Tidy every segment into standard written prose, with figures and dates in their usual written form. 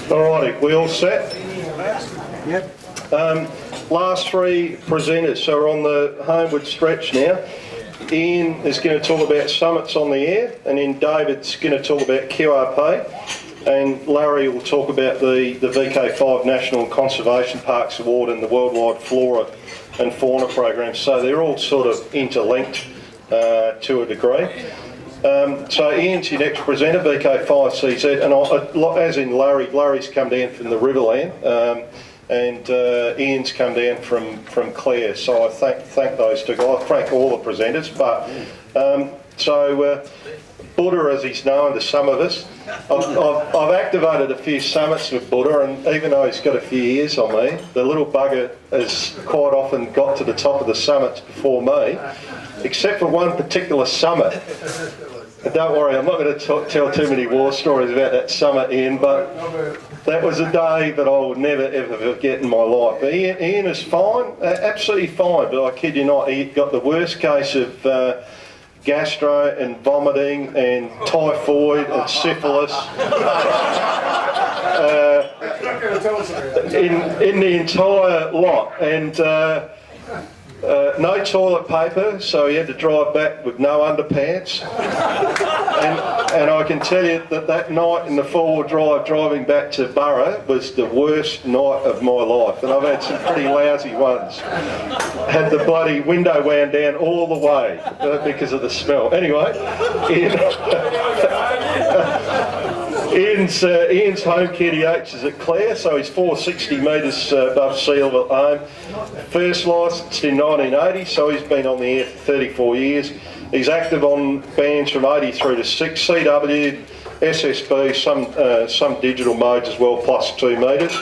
Alrighty, we all set? Yep. Last three presenters, so we're on the homeward stretch now. Ian is going to talk about summits on the air, and then David's going to talk about QRP, and Larry will talk about the VK5 National Conservation Parks Award and the Worldwide Flora and Fauna Program. So they're all sort of interlinked to a degree. So Ian's your next presenter, VK5CZ, and as in Larry's come down from the Riverland, and Ian's come down from Clare. So I thank those two guys. I thank all the presenters. But Buddha, as he's known to some of us, I've activated a few summits with Buddha, and even though he's got a few years on me, the little bugger has quite often got to the top of the summits before me, except for one particular summit. And don't worry, I'm not going to tell too many war stories about that summit, Ian, but that was a day that I will never ever forget in my life. But Ian is fine, absolutely fine, but I kid you not, he got the worst case of gastro and vomiting and typhoid and syphilis in the entire lot, and no toilet paper, so he had to drive back with no underpants. And I can tell you that night in the four-wheel drive driving back to Burra was the worst night of my life, and I've had some pretty lousy ones. Had the bloody window wound down all the way because of the smell. Anyway, Ian's home QTH is at Clare, so he's 460 metres above sea level at home. First licensed in 1980, so he's been on the air for 34 years. He's active on bands from 80 through to 6, CW, SSB, some digital modes as well, plus 2 metres.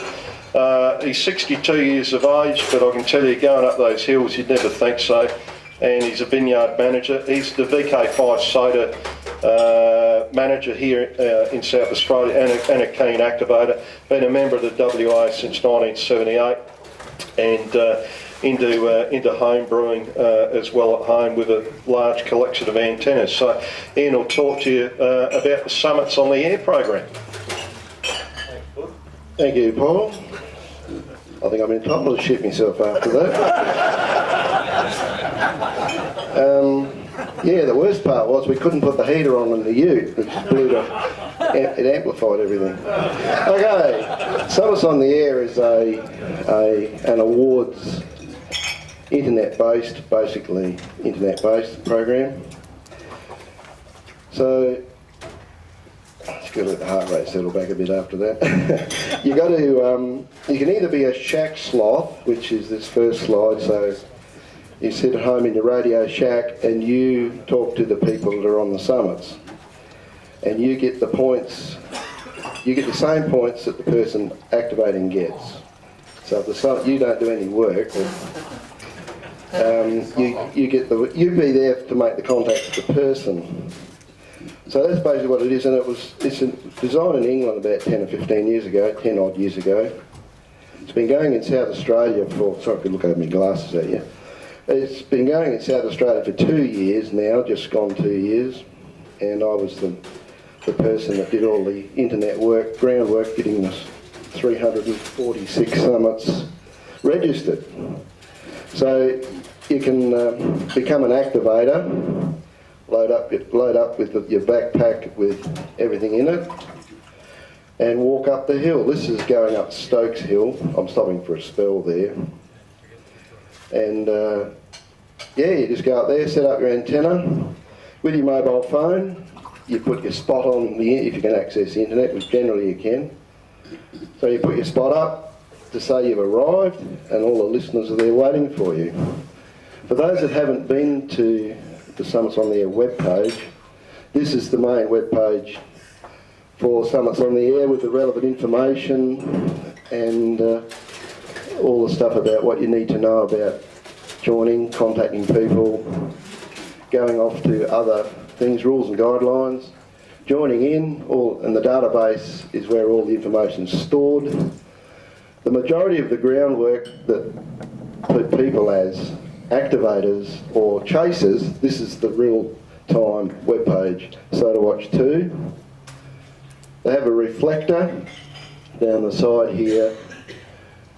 He's 62 years of age, but I can tell you, going up those hills, you'd never think so. And he's a vineyard manager. He's the VK5 Soda manager here in South Australia, and a keen activator. Been a member of the WA since 1978, and into home brewing as well at home with a large collection of antennas. So Ian will talk to you about the Summits on the Air program. Thank you, Paul. I think I'm in trouble to shit myself after that. Yeah, the worst part was we couldn't put the heater on in the ute, which blew it amplified everything. Okay, Summits on the Air is an awards internet-based program. So just got to let the heart rate settle back a bit after that. You can either be a shack sloth, which is this first slide, so you sit at home in your Radio Shack and you talk to the people that are on the summits, and you get the points. You get the same points that the person activating gets. So if the summit, you don't do any work, you'd be there to make the contact with the person. So that's basically what it is, and it's designed in England about 10 or 15 years ago, 10 odd years ago. It's been going in South Australia for, sorry if you look over my glasses at you. It's been going in South Australia for 2 years now, just gone 2 years, and I was the person that did all the internet work, groundwork, getting the 346 summits registered. So you can become an activator, load up with your backpack with everything in it, and walk up the hill. This is going up Stokes Hill. I'm stopping for a spell there. And yeah, you just go up there, set up your antenna with your mobile phone. You put your spot on if you can access the internet, which generally you can. So you put your spot up to say you've arrived, and all the listeners are there waiting for you. For those that haven't been to the Summits on the Air webpage, this is the main webpage for Summits on the Air with the relevant information and all the stuff about what you need to know about joining, contacting people, going off to other things, rules and guidelines, joining in, and the database is where all the information is stored. The majority of the groundwork that put people as activators or chasers, this is the real-time webpage, SodaWatch 2. They have a reflector down the side here,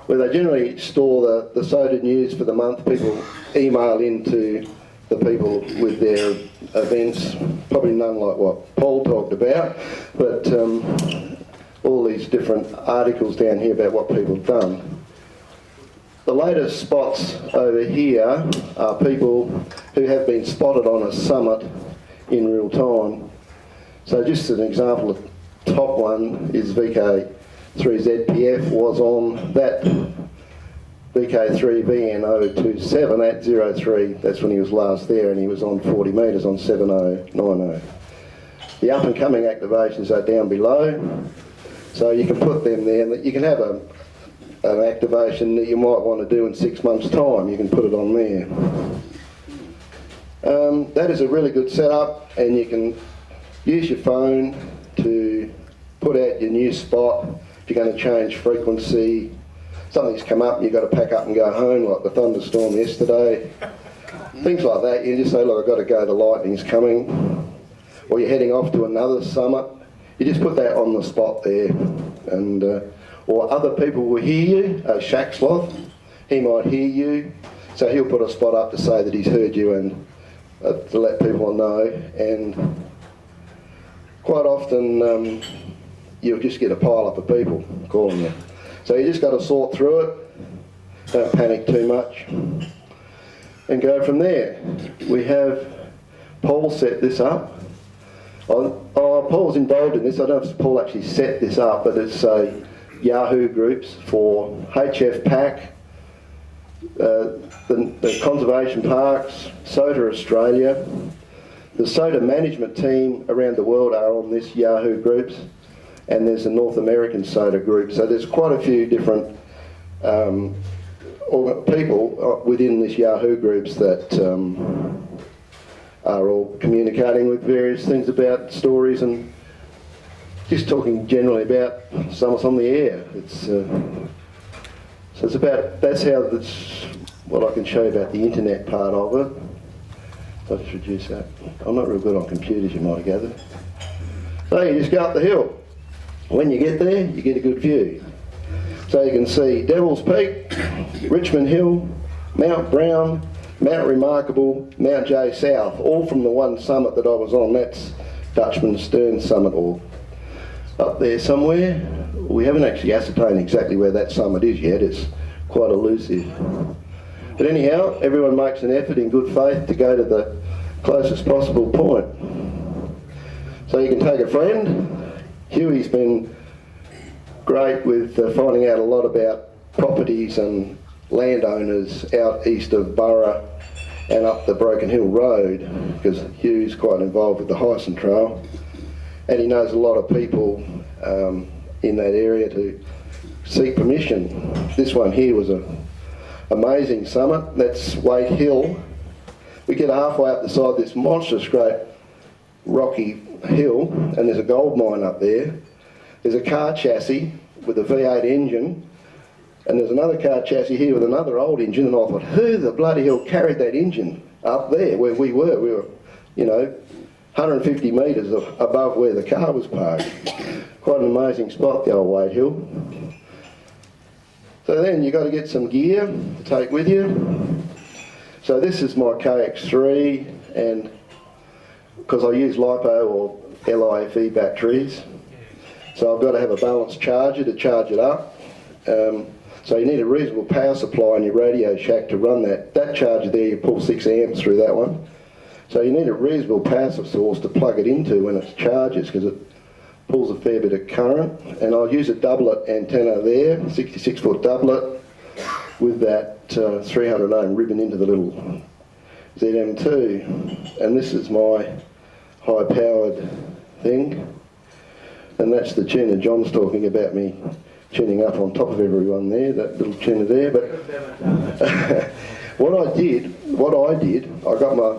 where they generally store the soda news for the month. People email into the people with their events, probably none like what Paul talked about, but all these different articles down here about what people have done. The latest spots over here are people who have been spotted on a summit in real time. So just an example, the top one is VK3ZPF was on that VK3VN027 at 03. That's when he was last there, and he was on 40 metres on 7090. The up and coming activations are down below, so you can put them there. You can have an activation that you might want to do in 6 months' time. You can put it on there. That is a really good setup, and you can use your phone to put out your new spot. If you're going to change frequency, something's come up and you've got to pack up and go home, like the thunderstorm yesterday. Things like that. You just say, look, I've got to go, the lightning's coming. Or you're heading off to another summit. You just put that on the spot there. And or other people will hear you. Shack Sloth, he might hear you. So he'll put a spot up to say that he's heard you and to let people know. And quite often you'll just get a pile up of people calling you. So you just got to sort through it, don't panic too much, and go from there. We have Paul set this up. Paul's involved in this. I don't know if Paul actually set this up, but it's Yahoo groups for HF Pack, the Conservation Parks, Soda Australia. The soda management team around the world are on this Yahoo groups, and there's a North American soda group. So there's quite a few different people within this Yahoo groups that are all communicating with various things about stories and just talking generally about summits on the air. It's so it's about, that's how that's what I can show you about the internet part of it. I'll introduce that. I'm not real good on computers, you might have gathered. So you just go up the hill. When you get there, you get a good view. So you can see Devil's Peak, Richmond Hill, Mount Brown, Mount Remarkable, Mount J South, all from the one summit that I was on. That's Dutchman Stern Summit, or up there somewhere. We haven't actually ascertained exactly where that summit is yet. It's quite elusive. But anyhow, everyone makes an effort in good faith to go to the closest possible point. So you can take a friend. Huey's been great with finding out a lot about properties and landowners out east of Burra and up the Broken Hill Road, because Hugh's quite involved with the Hyson Trail, and he knows a lot of people in that area to seek permission. This one here was an amazing summit. That's Waite Hill. We get halfway up the side of this monstrous great rocky hill, and there's a gold mine up there. There's a car chassis with a V8 engine, and there's another car chassis here with another old engine, and I thought, who the bloody hell carried that engine up there where we were? We were, 150 metres above where the car was parked. Quite an amazing spot, the old Waite Hill. So then you've got to get some gear to take with you. So this is my KX3, and because I use LiPo or LIFE batteries, so I've got to have a balanced charger to charge it up. So you need a reasonable power supply in your Radio Shack to run that. That charger there, you pull 6 amps through that one. So you need a reasonable power source to plug it into when it charges, because it pulls a fair bit of current. And I'll use a doublet antenna there, 66-foot doublet, with that 300 ohm ribbon into the little ZM2. And this is my high-powered thing. And that's the tuner John's talking about, me tuning up on top of everyone there, that little tuner there. But what I did, I got my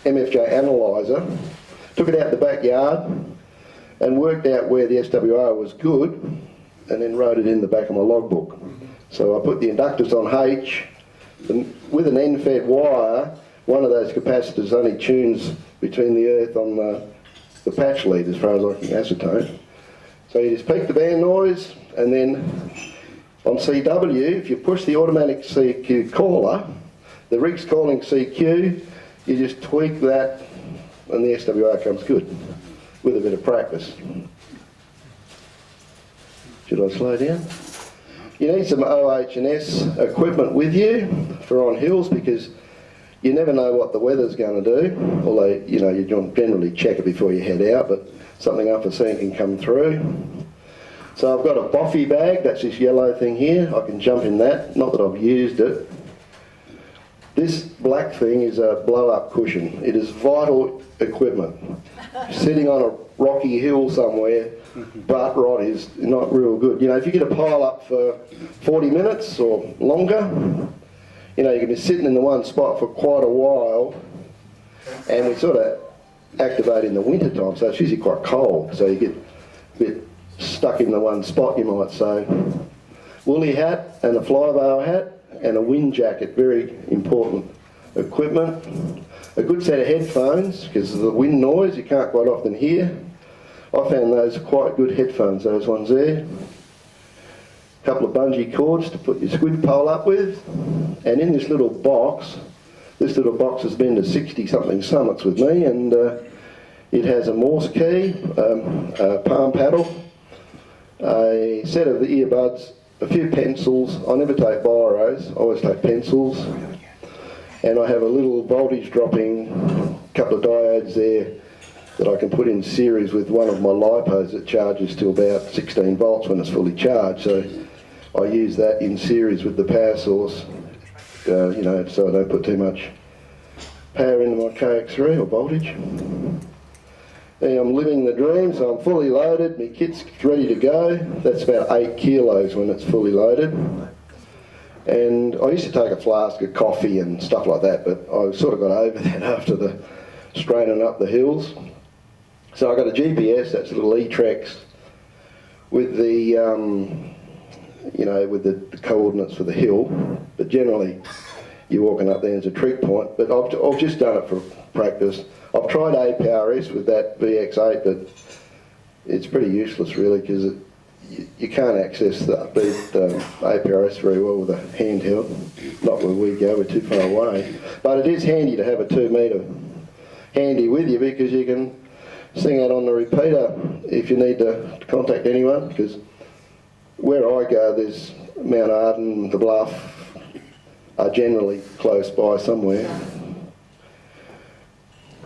MFJ analyzer, took it out the backyard and worked out where the SWR was good, and then wrote it in the back of my logbook. So I put the inductors on H, and with an end-fed wire, one of those capacitors only tunes between the earth on the patch lead as far as I can ascertain. So you just peak the band noise, and then on CW, if you push the automatic CQ caller, the rig's calling CQ, you just tweak that and the SWR comes good with a bit of practice. Should I slow down? You need some OH&S equipment with you for on hills because you never know what the weather's going to do, although you know you generally check it before you head out, but something unforeseen can come through. So I've got a boffy bag, that's this yellow thing here, I can jump in that, not that I've used it. This black thing is a blow-up cushion. It is vital equipment. Sitting on a rocky hill somewhere, butt rot is not real good. You know, if you get a pile up for 40 minutes or longer, you know, you can be sitting in the one spot for quite a while, and we sort of activate in the winter time, so it's usually quite cold, so you get a bit stuck in the one spot, you might say. Woolly hat and a flyveil hat and a wind jacket, very important equipment. A good set of headphones, because of the wind noise you can't quite often hear. I found those quite good headphones, those ones there. A couple of bungee cords to put your squid pole up with. And in this little box has been to 60-something summits with me, and it has a Morse key, a palm paddle, a set of the earbuds, a few pencils. I never take biros, I always take pencils. And I have a little voltage dropping couple of diodes there that I can put in series with one of my LiPos that charges to about 16 volts when it's fully charged. So I use that in series with the power source, you know, so I don't put too much power into my KX3 or voltage. And I'm living the dream, so I'm fully loaded, my kit's ready to go. That's about 8 kilos when it's fully loaded. And I used to take a flask of coffee and stuff like that, but I sort of got over that after the straining up the hills. So I got a GPS, that's a little E-Trex, with the, you know, with the coordinates for the hill. But generally, you're walking up there, there's a trig point. But I've just done it for practice. I've tried APRS with that VX8, but it's pretty useless really, because you can't access the APRS very well with a handheld. Not where we go, we're too far away. But it is handy to have a 2 metre handy with you, because you can sing out on the repeater if you need to contact anyone, because where I go, there's Mount Arden, the Bluff are generally close by somewhere.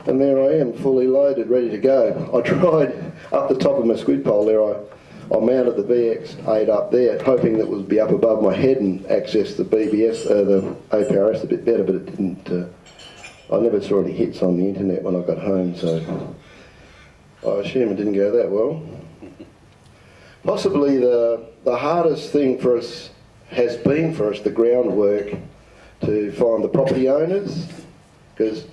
And there I am, fully loaded, ready to go. I tried up the top of my squid pole there, I mounted the VX8 up there, hoping that it would be up above my head and access the BBS, the APRS a bit better, but it didn't. I never saw any hits on the internet when I got home, so I assume it didn't go that well. Possibly the hardest thing for us has been for us the groundwork to find the property owners, because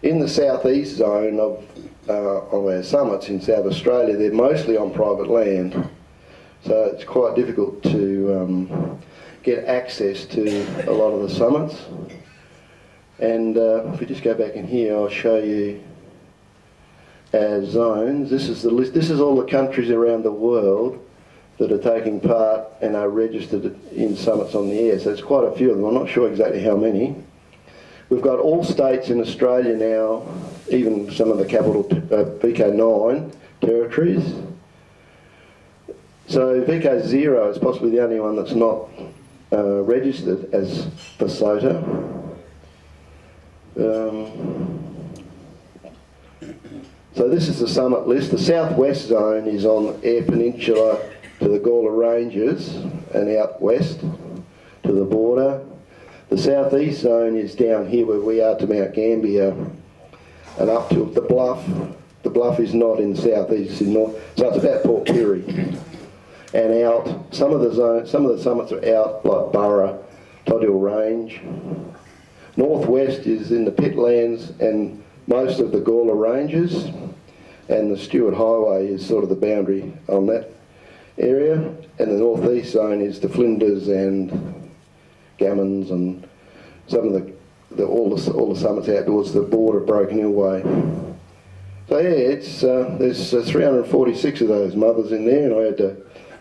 in the southeast zone of our summits in South Australia, they're mostly on private land, so it's quite difficult to get access to a lot of the summits. And if we just go back in here, I'll show you our zones. This is the list. This is all the countries around the world that are taking part and are registered in summits on the air. So it's quite a few of them. I'm not sure exactly how many. We've got all states in Australia now, even some of the capital VK9 territories. So VK0 is possibly the only one that's not registered as for SOTA. So this is the summit list. The southwest zone is on Eyre Peninsula to the Gawler Ranges and out west to the border. The southeast zone is down here where we are to Mount Gambier and up to the Bluff. The Bluff is not in the southeast, it's in north. So it's about Port Pirie. And out, some of the summits are out like Burra, Toddill Range. Northwest is in the Pitlands and most of the Gawler Ranges, and the Stewart Highway is sort of the boundary on that area. And the northeast zone is the Flinders and Gammons and some of all the summits out towards the border of Broken Hill Way. So yeah, it's there's 346 of those mothers in there, and I had to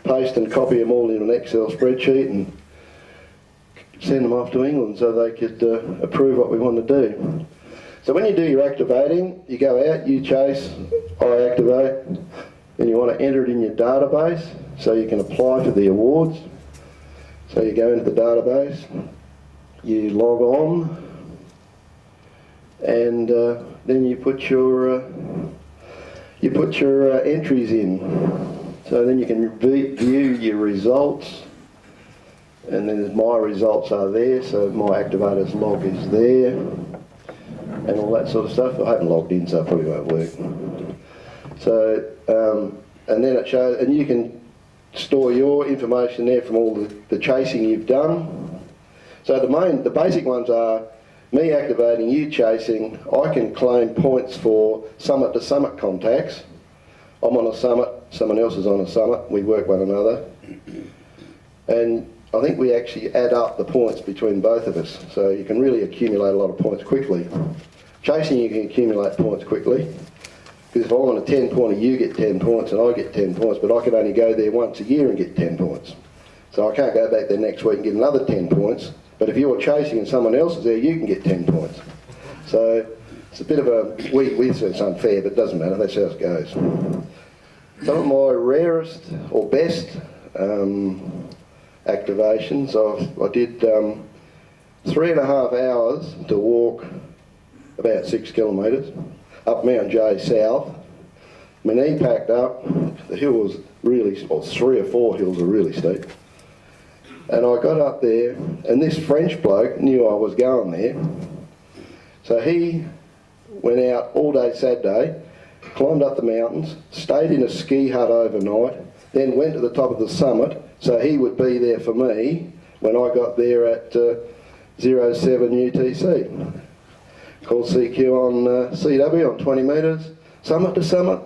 paste and copy them all in an Excel spreadsheet and send them off to England so they could approve what we want to do. So when you do your activating, you go out, you chase, I activate, then you want to enter it in your database so you can apply for the awards. So you go into the database, you log on, and then you put your entries in. So then you can view your results, and then my results are there, so my activators log is there, and all that sort of stuff. I haven't logged in, so it probably won't work. So, and then it shows, and you can store your information there from all the chasing you've done. So the basic ones are me activating, you chasing. I can claim points for summit to summit contacts. I'm on a summit, someone else is on a summit, we work one another. And I think we actually add up the points between both of us, so you can really accumulate a lot of points quickly. Chasing, you can accumulate points quickly, because if I want a 10 pointer, you get 10 points and I get 10 points, but I can only go there once a year and get 10 points. So I can't go back there next week and get another 10 points, but if you're chasing and someone else is there, you can get 10 points. So it's a bit of a, we say it's unfair, but it doesn't matter, that's how it goes. Some of my rarest or best activations, I did 3.5 hours to walk about 6 kilometres up Mount Jay south. My knee packed up, the hill was really, well, 3 or 4 hills are really steep. And I got up there, and this French bloke knew I was going there. So he went out all day Saturday, climbed up the mountains, stayed in a ski hut overnight, then went to the top of the summit, so he would be there for me when I got there at 07 UTC. Called CQ on CW on 20 metres, summit to summit.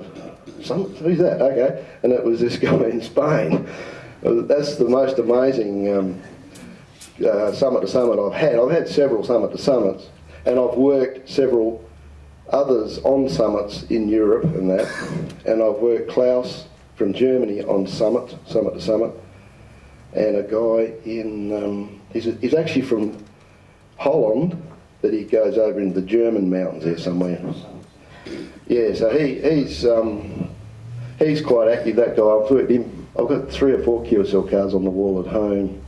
Summit, who's that? Okay. And it was this guy in Spain. That's the most amazing summit to summit I've had. I've had several summit to summits, and I've worked several others on summits in Europe and that. And I've worked Klaus from Germany on summit to summit, and a guy in, he's actually from Holland, but he goes over into the German mountains there somewhere. Yeah, so he's quite active, that guy. I've worked him. I've got 3 or 4 QSL cards on the wall at home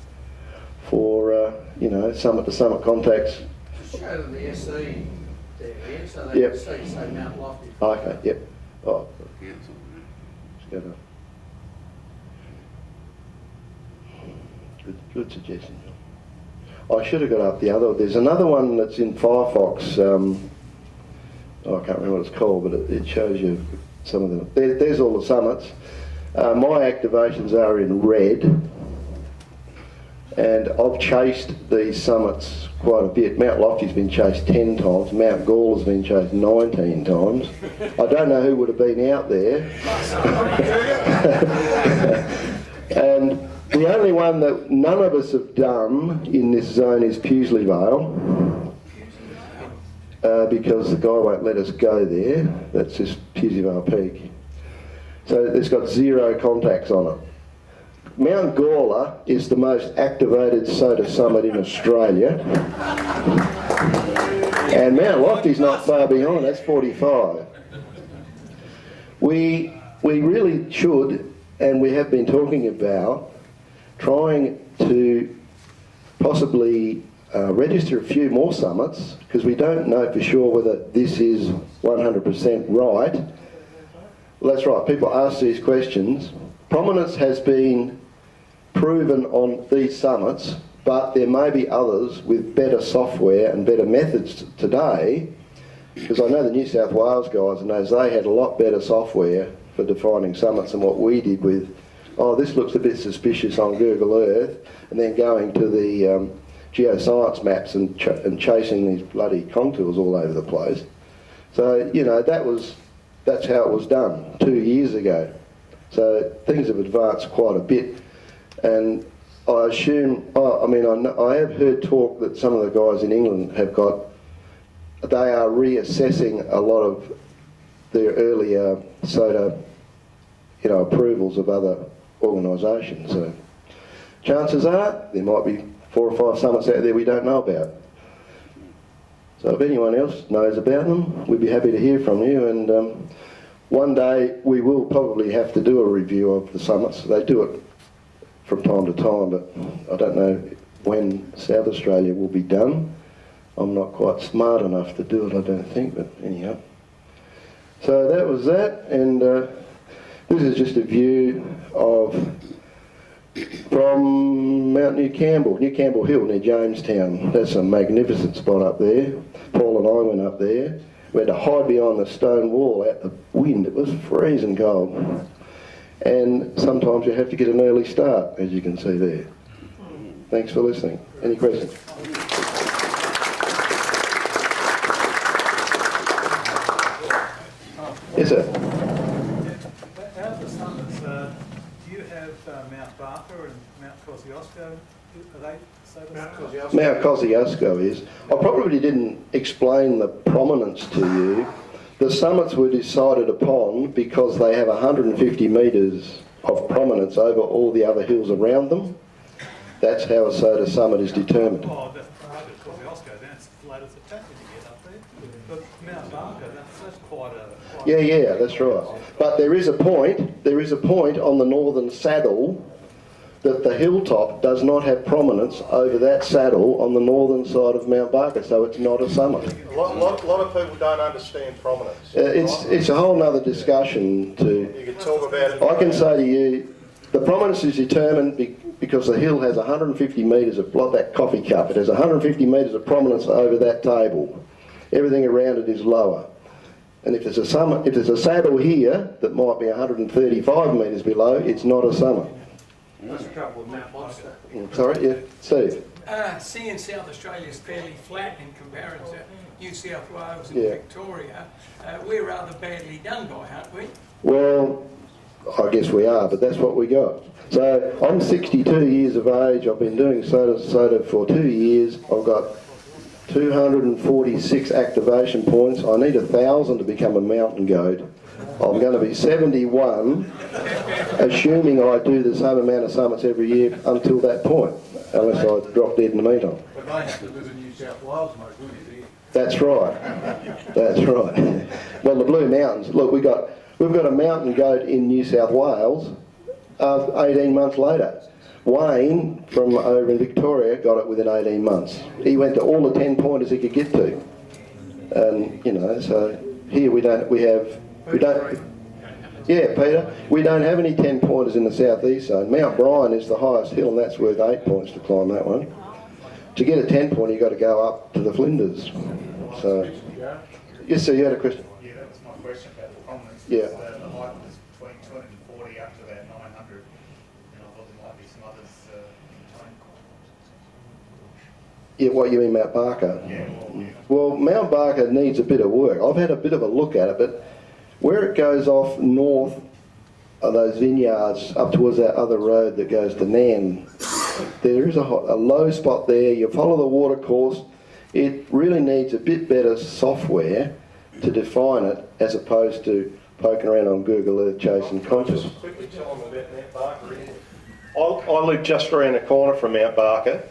for, you know, summit to summit contacts. Just show them the SE there, yeah, so they can see, say Mount Lofty. Okay, yep. Oh, let's go to. Good suggestion. I should have got up the other. There's another one that's in Firefox. I can't remember what it's called, but it shows you some of them. There's all the summits. My activations are in red, and I've chased these summits quite a bit. Mount Lofty's been chased 10 times. Mount Gawler's been chased 19 times. I don't know who would have been out there. And the only one that none of us have done in this zone is Pewsley Vale, because the guy won't let us go there. That's just Pewsley Vale Peak. So it's got 0 contacts on it. Mount Gawler is the most activated SOTA summit in Australia. And Mount Lofty's not far behind, that's 45. We really should, and we have been talking about, trying to possibly register a few more summits, because we don't know for sure whether this is 100% right. Well, that's right, people ask these questions. Prominence has been proven on these summits, but there may be others with better software and better methods today, because I know the New South Wales guys and those, they had a lot better software for defining summits than what we did with, oh, this looks a bit suspicious on Google Earth, and then going to the geoscience maps and chasing these bloody contours all over the place. So, you know, that's how it was done 2 years ago. So things have advanced quite a bit, and I assume, I have heard talk that some of the guys in England they are reassessing a lot of their earlier SOTA, approvals of other organisation. So chances are there might be 4 or 5 summits out there we don't know about. So if anyone else knows about them, we'd be happy to hear from you. And one day we will probably have to do a review of the summits. They do it from time to time, but I don't know when South Australia will be done. I'm not quite smart enough to do it, I don't think, but anyhow. So that was that, and this is just a view of from Mount New Campbell Hill near Jamestown. That's a magnificent spot up there. Paul and I went up there. We had to hide behind the stone wall out the wind. It was freezing cold. And sometimes you have to get an early start, as you can see there. Thanks for listening. Any questions? Yes, sir. Out of the summits, do you have Mount Barker and Mount Kosciuszko? Are they Mount Kosciuszko is. I probably didn't explain the prominence to you. The summits were decided upon because they have 150 metres of prominence over all the other hills around them. That's how a SOTA summit is determined. Oh, that's Kosciuszko, then it's flat as a tack when you get up there. But Mount Barker, that's quite a... Yeah, that's right. But there is a point on the northern saddle that the hilltop does not have prominence over that saddle on the northern side of Mount Barker, so it's not a summit. A lot of people don't understand prominence. It's a whole other discussion You can talk about it. I can say to you, the prominence is determined because the hill has 150 metres of, like that coffee cup, it has 150 metres of prominence over that table. Everything around it is lower. And if there's a saddle here that might be 135 metres below, it's not a summit. That's the trouble with Mount Monster. Sorry, yeah, Steve. Seeing South Australia is fairly flat in comparison to New South Wales and Yeah. Victoria, we're rather badly done by, aren't we? Well, I guess we are, but that's what we got. So I'm 62 years of age. I've been doing SOTA for 2 years. I've got 246 activation points. I need 1,000 to become a mountain goat. I'm going to be 71, assuming I do the same amount of summits every year until that point, unless I drop dead in the meantime. But they have to live in New South Wales, mate, wouldn't you? That's right. That's right. Well, the Blue Mountains. Look, we've got a mountain goat in New South Wales. 18 months later, Wayne from over in Victoria got it within 18 months. He went to all the 10 pointers he could get to, and so here we don't. Yeah, Peter, we don't have any 10 pointers in the southeast zone. Mount Bryan is the highest hill, and that's worth 8 points to climb that one. To get a 10 pointer, you've got to go up to the Flinders. So, yes, sir, you had a question? Yeah, that was my question about the prominence. Yeah. The height was between 240 up to about 900, and I thought there might be some others in between. Yeah, what you mean, Mount Barker? Yeah, Well, Mount Barker needs a bit of work. I've had a bit of a look at it, but where it goes off north of those vineyards up towards that other road that goes to Nan, there is a low spot there. You follow the water course. It really needs a bit better software to define it as opposed to poking around on Google Earth chasing contours. Just quickly tell them about Mount Barker. I live just around the corner from Mount Barker.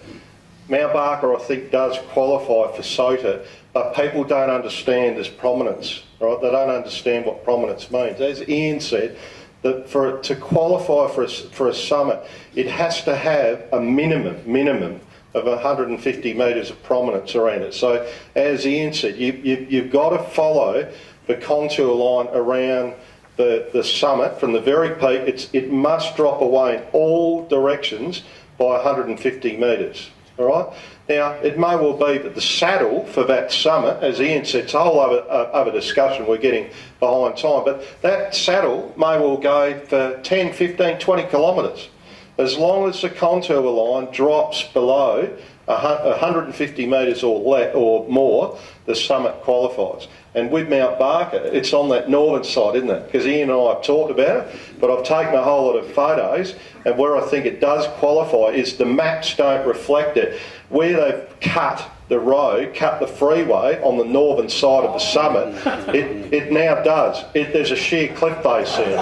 Mount Barker, I think, does qualify for SOTA, but people don't understand its prominence, right? They don't understand what prominence means. As Ian said, that for it to qualify for a summit, it has to have a minimum of 150 metres of prominence around it. So, as Ian said, you've got to follow the contour line around the summit from the very peak. It must drop away in all directions by 150 metres. All right. Now, it may well be that the saddle for that summit, as Ian said, it's a whole other discussion, we're getting behind time, but that saddle may well go for 10, 15, 20 kilometres. As long as the contour line drops below 150 metres or more, the summit qualifies. And with Mount Barker, it's on that northern side, isn't it? Because Ian and I have talked about it, but I've taken a whole lot of photos, and where I think it does qualify is the maps don't reflect it. Where they've cut the road, cut the freeway on the northern side of the summit. It now does. There's a sheer cliff face there.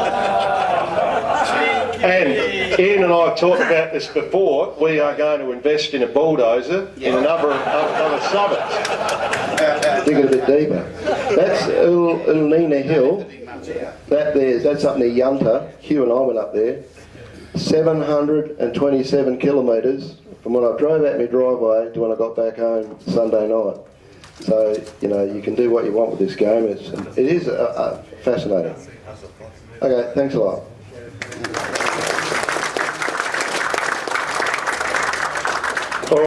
And Ian and I have talked about this before. We are going to invest in a bulldozer in a number of other summits. Dig it a bit deeper. That's Ulnina Hill. That's up near Yunta. Hugh and I went up there. 727 kilometres from when I drove out my driveway to when I got back home Sunday night. So, you know, you can do what you want with this game. It is fascinating. Okay, thanks a lot.